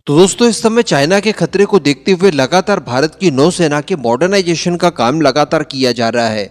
तो दोस्तों इस समय चाइना के खतरे को देखते हुए लगातार भारत की नौसेना के मॉडर्नाइजेशन का काम लगातार किया जा रहा है।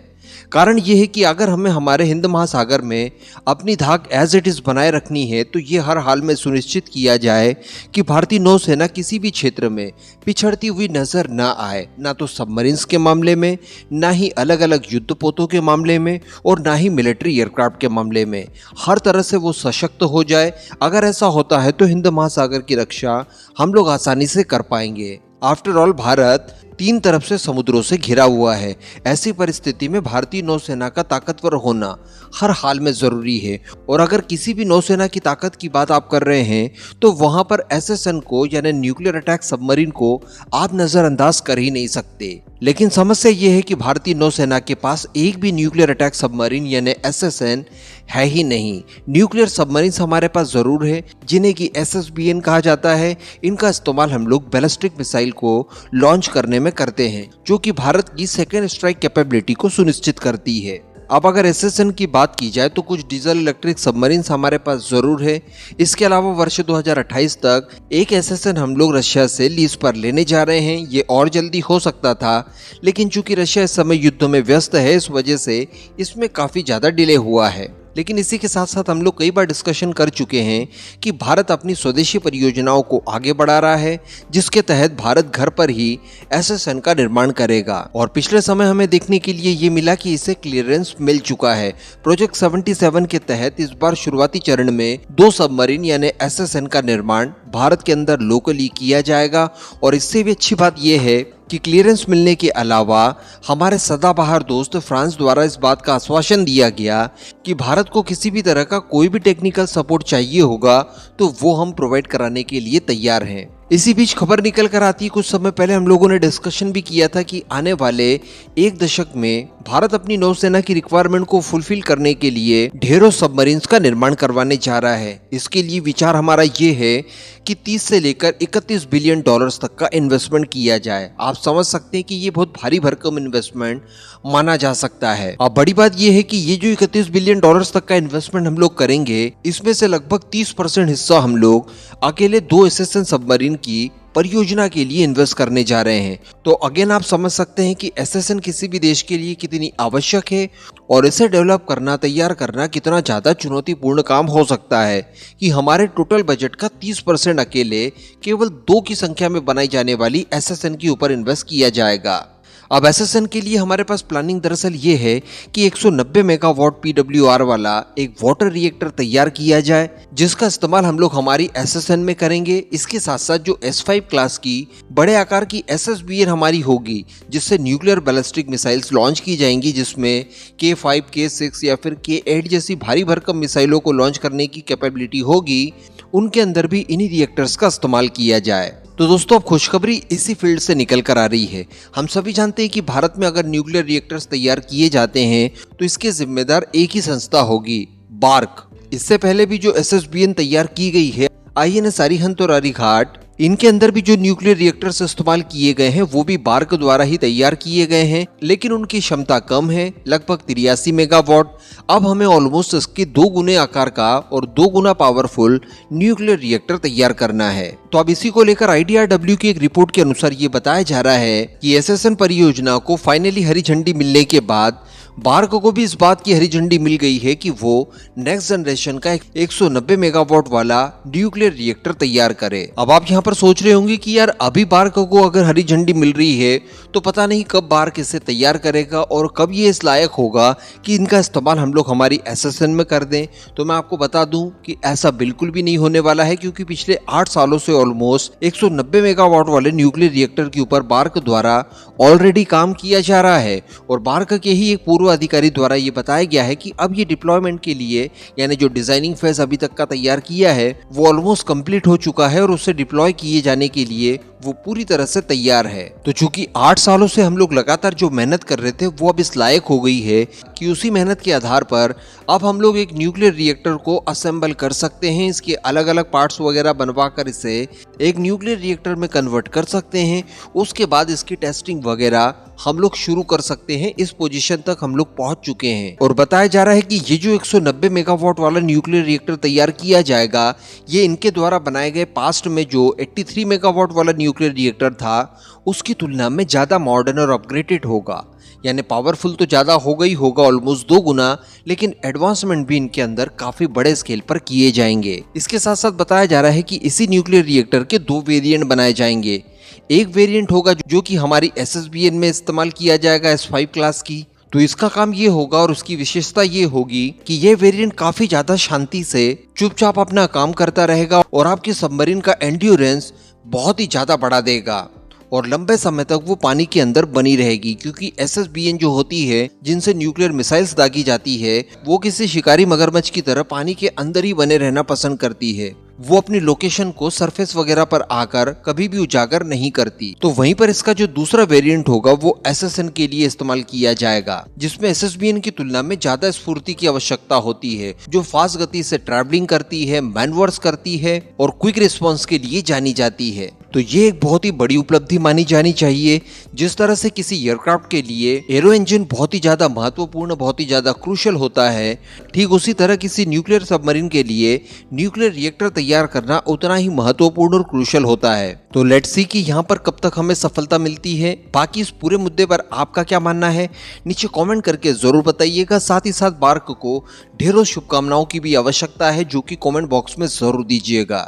कारण यह है कि अगर हमें हमारे हिंद महासागर में अपनी धाक एज इट इज बनाए रखनी है तो ये हर हाल में सुनिश्चित किया जाए कि भारतीय नौसेना किसी भी क्षेत्र में पिछड़ती हुई नजर न आए, ना तो सबमरीन्स के मामले में, ना ही अलग अलग युद्धपोतों के मामले में और ना ही मिलिट्री एयरक्राफ्ट के मामले में। हर तरह से वो सशक्त हो जाए। अगर ऐसा होता है तो हिंद महासागर की रक्षा हम लोग आसानी से कर पाएंगे। आफ्टर ऑल भारत 3 तरफ से समुद्रों से घिरा हुआ है। ऐसी परिस्थिति में भारतीय नौसेना का ताकतवर होना हर हाल में जरूरी है। और अगर किसी भी नौसेना की ताकत की बात आप कर रहे हैं तो वहां पर एसएसएन को यानी न्यूक्लियर अटैक सबमरीन को आप नजरअंदाज कर ही नहीं सकते। लेकिन समस्या यह है कि भारतीय नौसेना के पास एक भी न्यूक्लियर अटैक सबमरीन यानी एसएसएन है ही नहीं। न्यूक्लियर सबमरीन्स हमारे पास जरूर है जिन्हें कि एसएसबीएन कहा जाता है। इनका इस्तेमाल हम लोग बैलिस्टिक मिसाइल को लॉन्च करने में करते हैं, जो कि भारत की सेकेंड स्ट्राइक कैपेबिलिटी को सुनिश्चित करती है। अब अगर एसएसएन की बात की जाए तो कुछ डीजल इलेक्ट्रिक सबमरीन्स हमारे पास जरूर है। इसके अलावा वर्ष 2028 तक एक एसएसएन हम लोग रशिया से लीज पर लेने जा रहे हैं। ये और जल्दी हो सकता था, लेकिन चूंकि रशिया इस समय युद्ध में व्यस्त है, इस वजह से इसमें काफी ज्यादा डिले हुआ है। लेकिन इसी के साथ साथ हम लोग कई बार डिस्कशन कर चुके हैं कि भारत अपनी स्वदेशी परियोजनाओं को आगे बढ़ा रहा है, जिसके तहत भारत घर पर ही एसएसएन का निर्माण करेगा। और पिछले समय हमें देखने के लिए ये मिला कि इसे क्लियरेंस मिल चुका है। प्रोजेक्ट 77 के तहत इस बार शुरुआती चरण में 2 सबमरीन यानी एसएसएन का निर्माण भारत के अंदर लोकली किया जाएगा। और इससे भी अच्छी बात यह है कि क्लियरेंस मिलने के अलावा हमारे सदाबहार दोस्त फ्रांस द्वारा इस बात का आश्वासन दिया गया कि भारत को किसी भी तरह का कोई भी टेक्निकल सपोर्ट चाहिए होगा तो वो हम प्रोवाइड कराने के लिए तैयार हैं। इसी बीच खबर निकल कर आती है, कुछ समय पहले हम लोगों ने डिस्कशन भी किया था कि आने वाले 1 दशक में भारत अपनी नौसेना की रिक्वायरमेंट को फुलफिल करने के लिए ढेरों सबमरीन्स का निर्माण करवाने जा रहा है। इसके लिए विचार हमारा ये है कि 30 से लेकर 31 बिलियन डॉलर्स तक का इन्वेस्टमेंट किया जाए। आप समझ सकते हैं कि ये बहुत भारी भरकम इन्वेस्टमेंट माना जा सकता है। अब बड़ी बात यह है कि ये जो 31 बिलियन डॉलर्स तक का इन्वेस्टमेंट हम लोग करेंगे, इसमें से लगभग 30% हिस्सा हम लोग अकेले 2 एसएसएन सबमरीन की परियोजना के लिए इन्वेस्ट करने जा रहे हैं। तो अगेन आप समझ सकते हैं कि एसएसएन किसी भी देश के लिए कितनी आवश्यक है और इसे डेवलप करना, तैयार करना कितना ज्यादा चुनौतीपूर्ण काम हो सकता है कि हमारे टोटल बजट का 30% अकेले केवल 2 की संख्या में बनाई जाने वाली एसएसएन के ऊपर इन्वेस्ट किया जाएगा। अब एसएसएन के लिए हमारे पास प्लानिंग दरअसल ये है कि 190 मेगावाट पीडब्ल्यूआर वाला एक वाटर रिएक्टर तैयार किया जाए, जिसका इस्तेमाल हम लोग हमारी एसएसएन में करेंगे। इसके साथ साथ जो S5 क्लास की बड़े आकार की एसएसबीएन हमारी होगी, जिससे न्यूक्लियर बैलिस्टिक मिसाइल्स लॉन्च की जाएंगी, जिसमें K5, K6 या फिर K8 जैसी भारी भरकम मिसाइलों को लॉन्च करने की कैपेबिलिटी होगी, उनके अंदर भी इन्हीं रिएक्टर्स का इस्तेमाल किया जाए। तो दोस्तों अब खुशखबरी इसी फील्ड से निकल कर आ रही है। हम सभी जानते हैं कि भारत में अगर न्यूक्लियर रिएक्टर्स तैयार किए जाते हैं तो इसके जिम्मेदार एक ही संस्था होगी, बार्क। इससे पहले भी जो एसएसबीएन तैयार की गई है, आईएनएस अरिहंत और अरिघाट, इनके अंदर भी जो न्यूक्लियर रिएक्टर्स इस्तेमाल किए गए हैं वो भी बार्क द्वारा ही तैयार किए गए हैं, लेकिन उनकी क्षमता कम है, लगभग 83 मेगावाट। अब हमें ऑलमोस्ट इसके 2 गुने आकार का और 2 गुना पावरफुल न्यूक्लियर रिएक्टर तैयार करना है। तो अब इसी को लेकर आईडीआरडब्ल्यू की एक रिपोर्ट के अनुसार ये बताया जा रहा है कि एसएसएन परियोजना को फाइनली हरी झंडी मिलने के बाद बार्क को भी इस बात की हरी झंडी मिल गई है कि वो नेक्स्ट जनरेशन का 190 मेगावाट वाला न्यूक्लियर रिएक्टर तैयार करे। अब आप यहाँ पर सोच रहे होंगे कि यार अभी बार्क को अगर हरी झंडी मिल रही है तो पता नहीं कब बार्क इसे तैयार करेगा और कब ये इस लायक होगा कि इनका इस्तेमाल हम लोग हमारी एसएसएन में कर दें। तो मैं आपको बता दूं कि ऐसा बिल्कुल भी नहीं होने वाला है, क्योंकि पिछले 8 सालों से ऑलमोस्ट 190 मेगावाट वाले न्यूक्लियर रिएक्टर के ऊपर बार्क द्वारा ऑलरेडी काम किया जा रहा है। और बार्क के ही एक पूर्व अधिकारी द्वारा ये बताया गया है कि अब ये डिप्लॉयमेंट के लिए यानी जो डिजाइनिंग फेज अभी तक का तैयार किया है वो ऑलमोस्ट कंप्लीट हो चुका है और उसे डिप्लॉय किए जाने के लिए वो पूरी तरह से तैयार है। तो चूंकि 8 सालों से हम लोग लगातार जो मेहनत कर रहे थे वो अब इस लायक हो गई है कि उसी मेहनत के आधार पर अब हम लोग एक न्यूक्लियर रिएक्टर को असेंबल कर सकते हैं, इसके अलग अलग पार्ट्स वगैरह बनवा कर इसे एक न्यूक्लियर रिएक्टर में कन्वर्ट कर सकते हैं। उसके बाद इसकी टेस्टिंग वगैरह हम लोग शुरू कर सकते हैं। इस पोजीशन तक हम लोग पहुंच चुके हैं और बताया जा रहा है कि ये जो 190 मेगावाट वाला न्यूक्लियर रिएक्टर तैयार किया जाएगा, ये इनके द्वारा बनाए गए पास्ट में जो 83 मेगावाट वाला न्यूक्लियर रिएक्टर था उसकी तुलना में ज्यादा मॉडर्न और अपग्रेडेड होगा। यानी पावरफुल तो ज्यादा होगा ही होगा, ऑलमोस्ट 2 गुना, लेकिन एडवांसमेंट भी इनके अंदर काफी बड़े स्केल पर किए जाएंगे। इसके साथ साथ बताया जा रहा है कि इसी न्यूक्लियर रिएक्टर के 2 वेरिएंट बनाए जाएंगे। एक वेरिएंट होगा जो कि हमारी SSBN में इस्तेमाल किया जाएगा S5 क्लास की। तो इसका काम ये होगा और उसकी विशेषता ये होगी कि ये वेरिएंट काफी ज्यादा शांति से चुपचाप अपना काम करता रहेगा और आपके सबमरीन का एंड्योरेंस बहुत ही ज्यादा बढ़ा देगा और लंबे समय तक वो पानी के अंदर बनी रहेगी, क्योंकि SSBN जो होती है जिनसे न्यूक्लियर मिसाइल्स दागी जाती है वो किसी शिकारी मगरमच्छ की तरह पानी के अंदर ही बने रहना पसंद करती है। वो अपनी लोकेशन को सरफेस वगैरह पर आकर कभी भी उजागर नहीं करती। तो वहीं पर इसका जो दूसरा वेरिएंट होगा वो SSN के लिए इस्तेमाल किया जाएगा, जिसमें SSBN की तुलना में ज्यादा स्फूर्ति की आवश्यकता होती है, जो फास्ट गति से ट्रैवलिंग करती है, मैनवर्स करती है और क्विक रिस्पॉन्स के लिए जानी जाती है। तो ये एक बहुत ही बड़ी उपलब्धि मानी जानी चाहिए। जिस तरह से किसी एयरक्राफ्ट के लिए एरो इंजन बहुत ही ज्यादा महत्वपूर्ण, बहुत ही ज्यादा क्रूशियल होता है, ठीक उसी तरह किसी न्यूक्लियर सबमरीन के लिए न्यूक्लियर रिएक्टर तैयार करना उतना ही महत्वपूर्ण और क्रूशियल होता है। तो लेट्स सी कि यहाँ पर कब तक हमें सफलता मिलती है। बाकी इस पूरे मुद्दे पर आपका क्या मानना है नीचे कमेंट करके जरूर बताइएगा। साथ ही साथ बार्क को ढेरों शुभकामनाओं की भी आवश्यकता है, जो कि कमेंट बॉक्स में जरूर दीजिएगा।